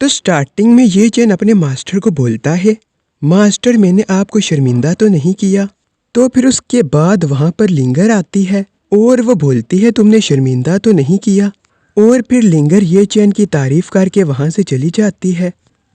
तो स्टार्टिंग में ये चैन अपने मास्टर को बोलता है, मास्टर मैंने आपको शर्मिंदा तो नहीं किया। तो फिर उसके बाद वहाँ पर लिंगर आती है और वो बोलती है तुमने शर्मिंदा तो नहीं किया। और फिर लिंगर ये चैन की तारीफ करके वहाँ से चली जाती है।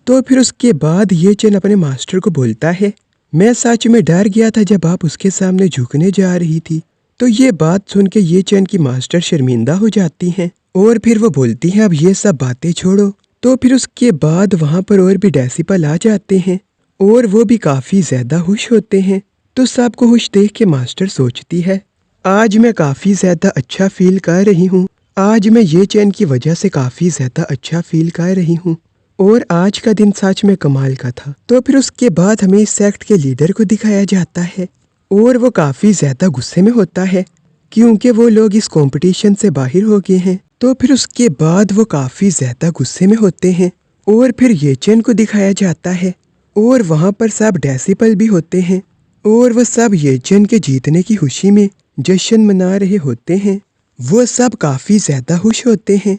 तो फिर उसके बाद ये चैन अपने मास्टर को बोलता है, मैं सच में डर गया था जब आप उसके सामने झुकने जा रही थी। तो ये बात सुन के ये चैन की मास्टर शर्मिंदा हो जाती हैं और फिर वो बोलती हैं अब ये सब बातें छोड़ो। तो फिर उसके बाद वहाँ पर और भी डेसिबल आ जाते हैं और वो भी काफ़ी ज़्यादा खुश होते हैं। तो सबको खुश देख के मास्टर सोचती है, आज मैं काफ़ी ज़्यादा अच्छा फील कर रही हूँ। आज मैं ये चैन की वजह से काफ़ी ज़्यादा अच्छा फील कर रही हूँ और आज का दिन सच में कमाल का था। तो फिर उसके बाद हमें इस सेक्ट के लीडर को दिखाया जाता है और वो काफ़ी ज़्यादा गुस्से में होता है क्योंकि वो लोग इस कंपटीशन से बाहर हो गए हैं। तो फिर उसके बाद वो काफ़ी ज़्यादा गुस्से में होते हैं और फिर ये चैन को दिखाया जाता है और वहाँ पर सब डेसिबल भी होते हैं और वह सब ये चैन के जीतने की खुशी में जश्न मना रहे होते हैं। वो सब काफ़ी ज़्यादा खुश होते हैं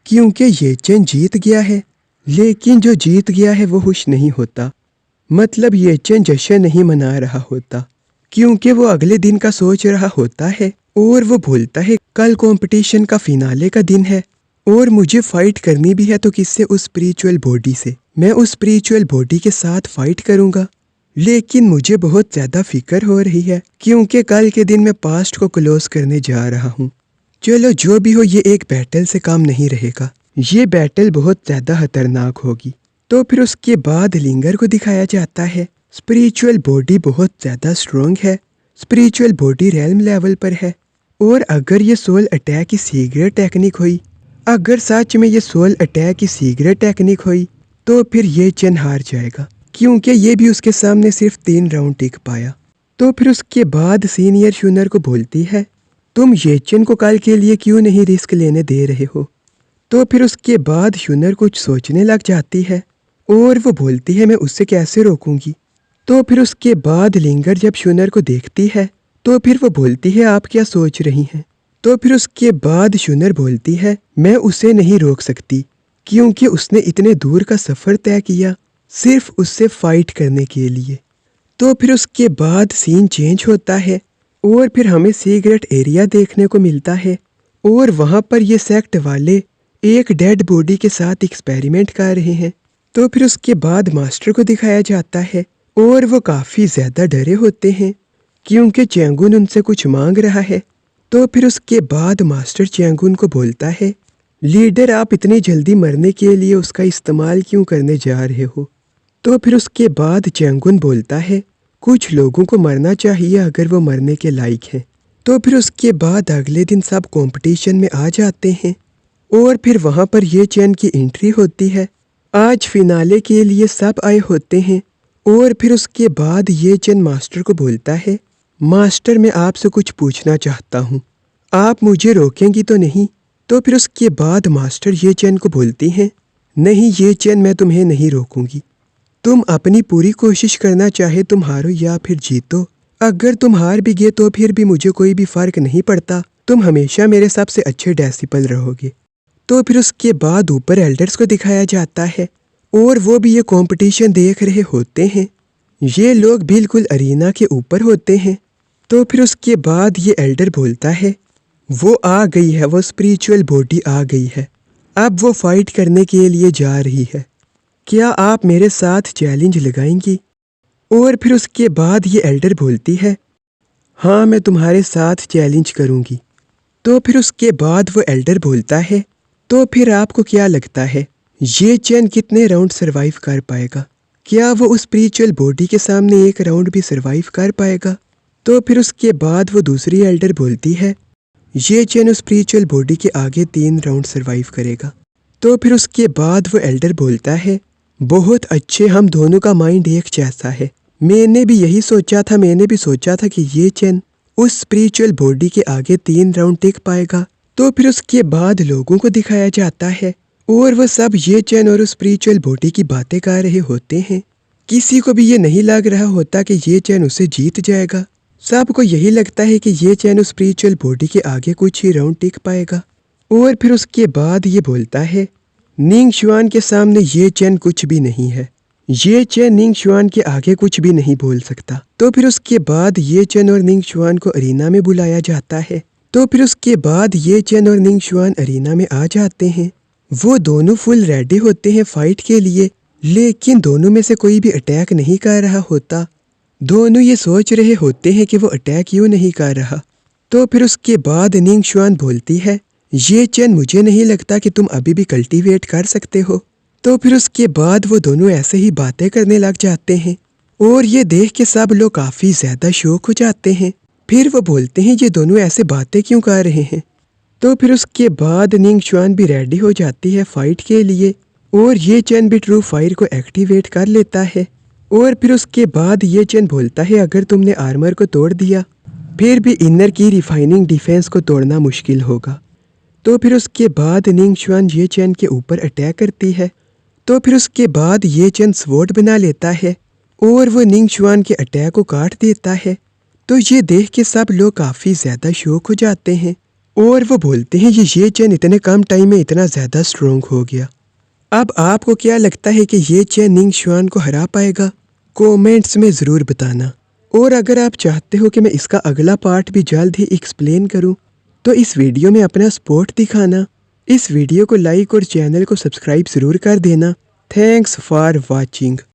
क्योंकि ये चैन जीत गया है, लेकिन जो जीत गया है वो खुश नहीं होता। मतलब ये चैन जश्न नहीं मना रहा होता क्योंकि वो अगले दिन का सोच रहा होता है और वो बोलता है कल कंपटीशन का फिनाले का दिन है और मुझे फाइट करनी भी है। तो किससे? उस स्पिरिचुअल बॉडी से। मैं उस स्पिरिचुअल बॉडी के साथ फाइट करूंगा, लेकिन मुझे बहुत ज़्यादा फिक्र हो रही है क्योंकि कल के दिन मैं पास्ट को क्लोज करने जा रहा हूँ। चलो जो भी हो, ये एक बैटल से काम नहीं रहेगा, ये बैटल बहुत ज़्यादा खतरनाक होगी। तो फिर उसके बाद लिंगर को दिखाया जाता है, स्पिरिचुअल बॉडी बहुत ज़्यादा स्ट्रॉन्ग है, स्पिरिचुअल बॉडी रेल्म लेवल पर है और अगर ये सोल अटैक की सीक्रेट टेक्निक हुई, अगर सच में ये सोल अटैक की सीक्रेट टेक्निक हुई तो फिर ये चैन हार जाएगा क्योंकि ये भी उसके सामने सिर्फ 3 राउंड टिक पाया। तो फिर उसके बाद सीनियर शूनर को बोलती है, तुम ये चैन को कल के लिए क्यों नहीं रिस्क लेने दे रहे हो? तो फिर उसके बाद शूनर कुछ सोचने लग जाती है और वो बोलती है मैं उससे कैसे रोकूंगी। तो फिर उसके बाद लिंगर जब शूनर को देखती है तो फिर वो बोलती है आप क्या सोच रही हैं? तो फिर उसके बाद शूनर बोलती है मैं उसे नहीं रोक सकती क्योंकि उसने इतने दूर का सफ़र तय किया सिर्फ उससे फाइट करने के लिए। तो फिर उसके बाद सीन चेंज होता है और फिर हमें सीक्रेट एरिया देखने को मिलता है और वहाँ पर ये सेक्ट वाले एक डेड बॉडी के साथ एक्सपेरिमेंट कर रहे हैं। तो फिर उसके बाद मास्टर को दिखाया जाता है और वो काफ़ी ज़्यादा डरे होते हैं क्योंकि चैंगुन उनसे कुछ मांग रहा है। तो फिर उसके बाद मास्टर चैंगुन को बोलता है, लीडर आप इतनी जल्दी मरने के लिए उसका इस्तेमाल क्यों करने जा रहे हो? तो फिर उसके बाद चैंगुन बोलता है, कुछ लोगों को मरना चाहिए अगर वो मरने के लायक हैं। तो फिर उसके बाद अगले दिन सब कंपटीशन में आ जाते हैं और फिर वहाँ पर ये चैन की एंट्री होती है। आज फिनाले के लिए सब आए होते हैं और फिर उसके बाद ये चैन मास्टर को बोलता है, मास्टर मैं आपसे कुछ पूछना चाहता हूँ, आप मुझे रोकेंगी तो नहीं? तो फिर उसके बाद मास्टर ये चैन को बोलती हैं, नहीं ये चैन मैं तुम्हें नहीं रोकूंगी, तुम अपनी पूरी कोशिश करना, चाहे तुम हारो या फिर जीतो। अगर तुम हार भी गए तो फिर भी मुझे कोई भी फर्क नहीं पड़ता, तुम हमेशा मेरे सबसे अच्छे डेसिबल रहोगे। तो फिर उसके बाद ऊपर एल्डर्स को दिखाया जाता है और वो भी ये कंपटीशन देख रहे होते हैं। ये लोग बिल्कुल अरीना के ऊपर होते हैं। तो फिर उसके बाद ये एल्डर बोलता है, वो आ गई है, वो स्पिरिचुअल बॉडी आ गई है, अब वो फाइट करने के लिए जा रही है, क्या आप मेरे साथ चैलेंज लगाएंगी? और फिर उसके बाद ये एल्डर बोलती है, हाँ मैं तुम्हारे साथ चैलेंज करूँगी। तो फिर उसके बाद वो एल्डर बोलता है, तो फिर आपको क्या लगता है ये चैन कितने राउंड सरवाइव कर पाएगा? क्या वो उस स्पिरिचुअल बॉडी के सामने एक राउंड भी सरवाइव कर पाएगा? तो फिर उसके बाद वो दूसरी एल्डर बोलती है, ये चैन उस स्पिरिचुअल बॉडी के आगे 3 राउंड सरवाइव करेगा। तो फिर उसके बाद वो एल्डर बोलता है, बहुत अच्छे, हम दोनों का माइंड एक जैसा है, मैंने भी यही सोचा था, मैंने भी सोचा था कि ये चैन उस स्पिरिचुअल बॉडी के आगे 3 राउंड टिक पाएगा। तो फिर उसके बाद लोगों को दिखाया जाता है और वह सब ये चैन और उस स्पिरिचुअल बॉडी की बातें कर रहे होते हैं। किसी को भी ये नहीं लग रहा होता कि ये चैन उसे जीत जाएगा, सबको यही लगता है कि ये चैन उस स्पिरिचुअल बॉडी के आगे कुछ ही राउंड टिक पाएगा। और फिर उसके बाद ये बोलता है, निंग शुआन के सामने ये चेन कुछ भी नहीं है। ये चेन निंग शुआन के आगे कुछ भी नहीं बोल सकता। तो फिर उसके बाद ये चेन और निंग शुआन को अरीना में बुलाया जाता है। तो फिर उसके बाद ये चेन और निंग शुआन अरीना में आ जाते हैं। वो दोनों फुल रेडी होते हैं फाइट के लिए, लेकिन दोनों में से कोई भी अटैक नहीं कर रहा होता। दोनों ये सोच रहे होते हैं कि वो अटैक क्यों नहीं कर रहा। तो फिर उसके बाद निंग शुआन बोलती है, ये चेन मुझे नहीं लगता कि तुम अभी भी कल्टीवेट कर सकते हो। तो फिर उसके बाद वो दोनों ऐसे ही बातें करने लग जाते हैं और ये देख के सब लोग काफ़ी ज़्यादा शौक हो जाते हैं। फिर वो बोलते हैं ये दोनों ऐसे बातें क्यों कर रहे हैं। तो फिर उसके बाद निंग शुआन भी रेडी हो जाती है फाइट के लिए और ये चेन भी ट्रू फायर को एक्टिवेट कर लेता है। और फिर उसके बाद ये चेन बोलता है अगर तुमने आर्मर को तोड़ दिया फिर भी इनर की रिफाइनिंग डिफेंस को तोड़ना मुश्किल होगा। तो फिर उसके बाद निंग शुआन ये चेन के ऊपर अटैक करती है। तो फिर उसके बाद ये चेन स्वॉर्ड बना लेता है और वो निंग शुआन के अटैक को काट देता है। तो ये देख के सब लोग काफ़ी ज़्यादा शौक हो जाते हैं और वो बोलते हैं ये चेन इतने कम टाइम में इतना ज़्यादा स्ट्रोंग हो गया। अब आपको क्या लगता है कि ये चेन निंग शुआन को हरा पाएगा? कमेंट्स में ज़रूर बताना। और अगर आप चाहते हो कि मैं इसका अगला पार्ट भी जल्द ही एक्सप्लेन करूं, तो इस वीडियो में अपना सपोर्ट दिखाना। इस वीडियो को लाइक और चैनल को सब्सक्राइब ज़रूर कर देना। Thanks for watching.